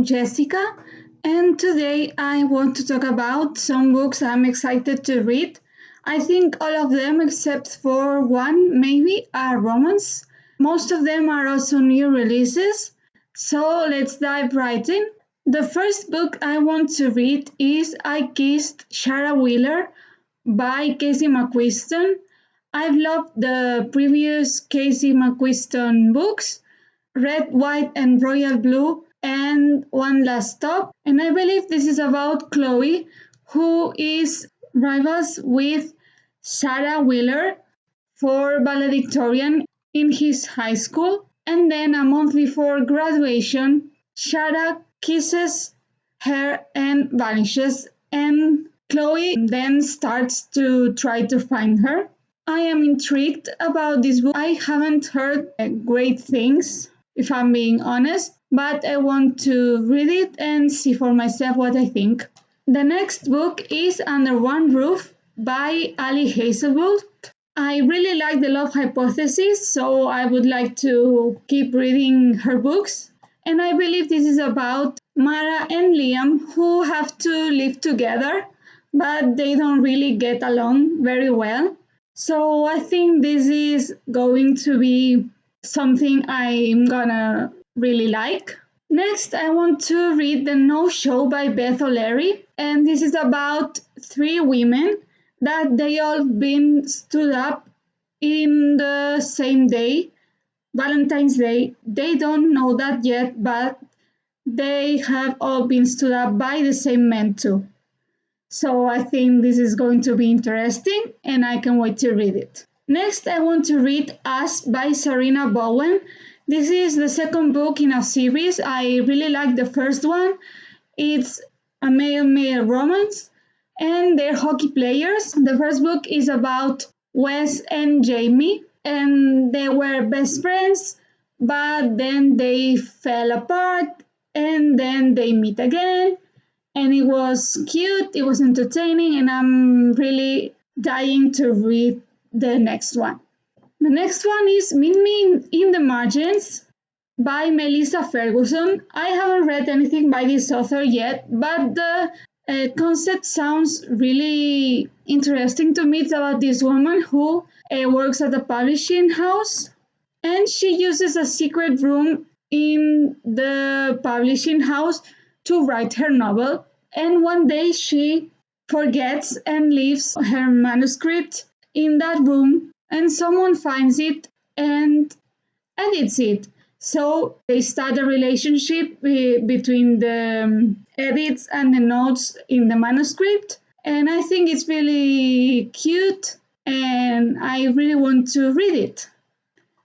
Jessica, and today I want to talk about some books I'm excited to read. I think all of them, except for one, maybe, are romance. Most of them are also new releases. So let's dive right in. The first book I want to read is I Kissed Shara Wheeler by Casey McQuiston. I've loved the previous Casey McQuiston books, Red, White, and Royal Blue, and One Last Stop. And I believe this is about Chloe, who is rivals with Sarah Wheeler for valedictorian in his high school. And then a month before graduation, Sarah kisses her and vanishes, and Chloe then starts to try to find her. I am intrigued about this book. I haven't heard great things, if I'm being honest, but I want to read it and see for myself what I think. The next book is Under One Roof by Ali Hazelwood. I really like the Love Hypothesis, so I would like to keep reading her books. And I believe this is about Mara and Liam who have to live together, but they don't really get along very well. So I think this is going to be something I'm gonna really like. Next, I want to read The No Show by Beth O'Leary, and this is about three women that they all been stood up in the same day, Valentine's Day. They don't know that yet, but they have all been stood up by the same men too. So I think this is going to be interesting and I can wait to read it. Next, I want to read Us by Sarina Bowen. This is the second book in a series. I really like the first one. It's a male romance and they're hockey players. The first book is about Wes and Jamie, and they were best friends, but then they fell apart and then they meet again, and it was cute, it was entertaining, and I'm really dying to read the next one. The next one is Meet Me in the Margins by Melissa Ferguson. I haven't read anything by this author yet, but the concept sounds really interesting to me. It's about this woman who works at a publishing house, and she uses a secret room in the publishing house to write her novel. And one day she forgets and leaves her manuscript in that room, and someone finds it and edits it. So they start a relationship between the edits and the notes in the manuscript. And I think it's really cute and I really want to read it.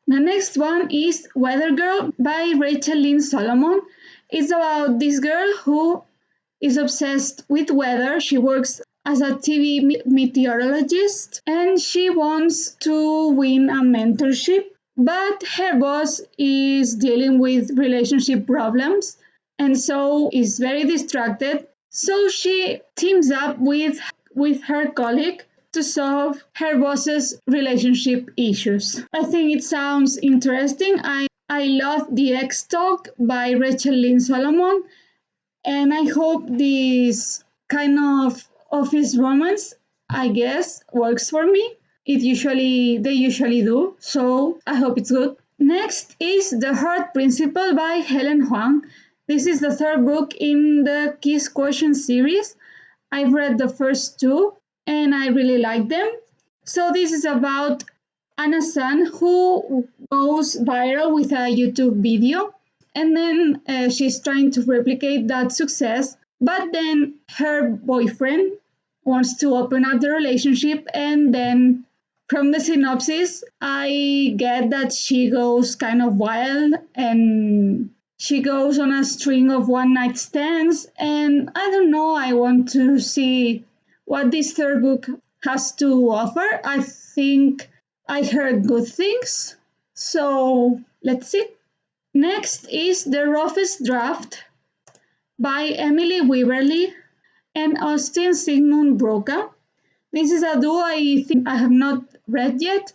The next one is Weather Girl by Rachel Lynn Solomon. It's about this girl who is obsessed with weather. She works as a TV meteorologist and she wants to win a mentorship, but her boss is dealing with relationship problems and so is very distracted. So she teams up with her colleague to solve her boss's relationship issues. I think it sounds interesting. I love The X Talk by Rachel Lynn Solomon, and I hope this kind of office romance, I guess, works for me. They usually do, so I hope it's good. Next is The Heart Principle by Helen Huang. This is the third book in the Kiss Quotient series. I've read the first two and I really like them. So this is about Anna San who goes viral with a YouTube video, and then she's trying to replicate that success, but then her boyfriend wants to open up the relationship, and then from the synopsis I get that she goes kind of wild and she goes on a string of one night stands, and I don't know, I want to see what this third book has to offer. I think I heard good things, so let's see. Next is The Roughest Draft by Emily Weaverly and Austin Sigmund Broca. This is a duo I think I have not read yet,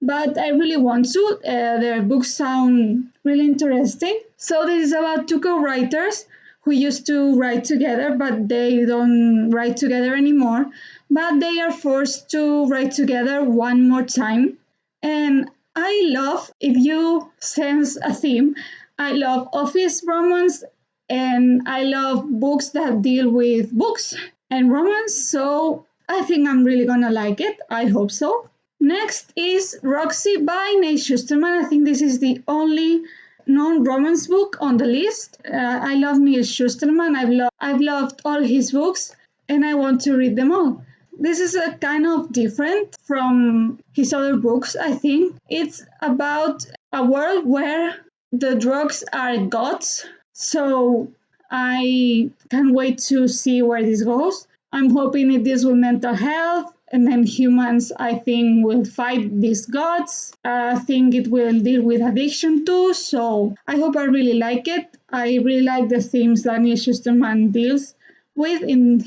but I really want to. Their books sound really interesting. So this is about two co-writers who used to write together, but they don't write together anymore. But they are forced to write together one more time. And I love, if you sense a theme, I love office romance and I love books that deal with books and romance. So I think I'm really gonna like it. I hope so. Next is Roxy by Nate Schusterman. I think this is the only non-romance book on the list. I love Neil Schusterman. I've loved all his books, and I want to read them all. This is a kind of different from his other books. I think it's about a world where the drugs are gods. So I can't wait to see where this goes. I'm hoping it deals with mental health, and then humans, I think, will fight these gods. I think it will deal with addiction too. So I hope I really like it. I really like the themes that Neil Schusterman deals with in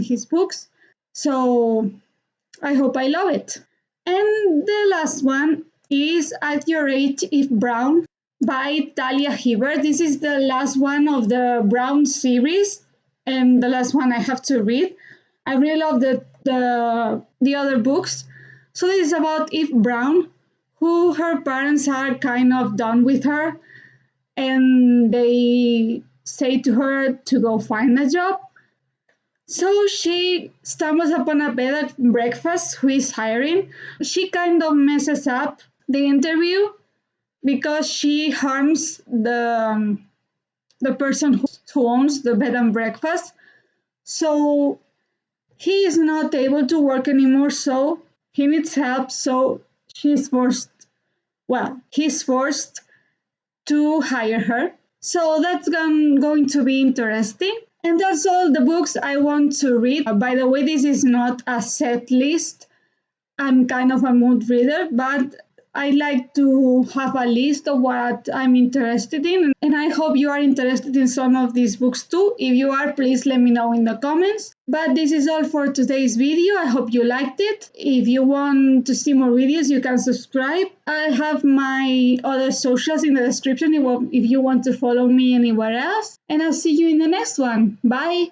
his books. So I hope I love it. And the last one is At Your Age, If Brown by Talia Hibbert. This is the last one of the Brown series and the last one I have to read. I really love the other books. So this is about Eve Brown, who her parents are kind of done with her, and they say to her to go find a job. So she stumbles upon a bed at breakfast who is hiring. She kind of messes up the interview because she harms the person who owns the bed and breakfast. So he is not able to work anymore, so he needs help. So she's forced, he's forced to hire her. So that's going to be interesting. And that's all the books I want to read. By the way, this is not a set list. I'm kind of a mood reader, but I like to have a list of what I'm interested in. And I hope you are interested in some of these books too. If you are, please let me know in the comments. But this is all for today's video. I hope you liked it. If you want to see more videos, you can subscribe. I have my other socials in the description if you want to follow me anywhere else. And I'll see you in the next one. Bye.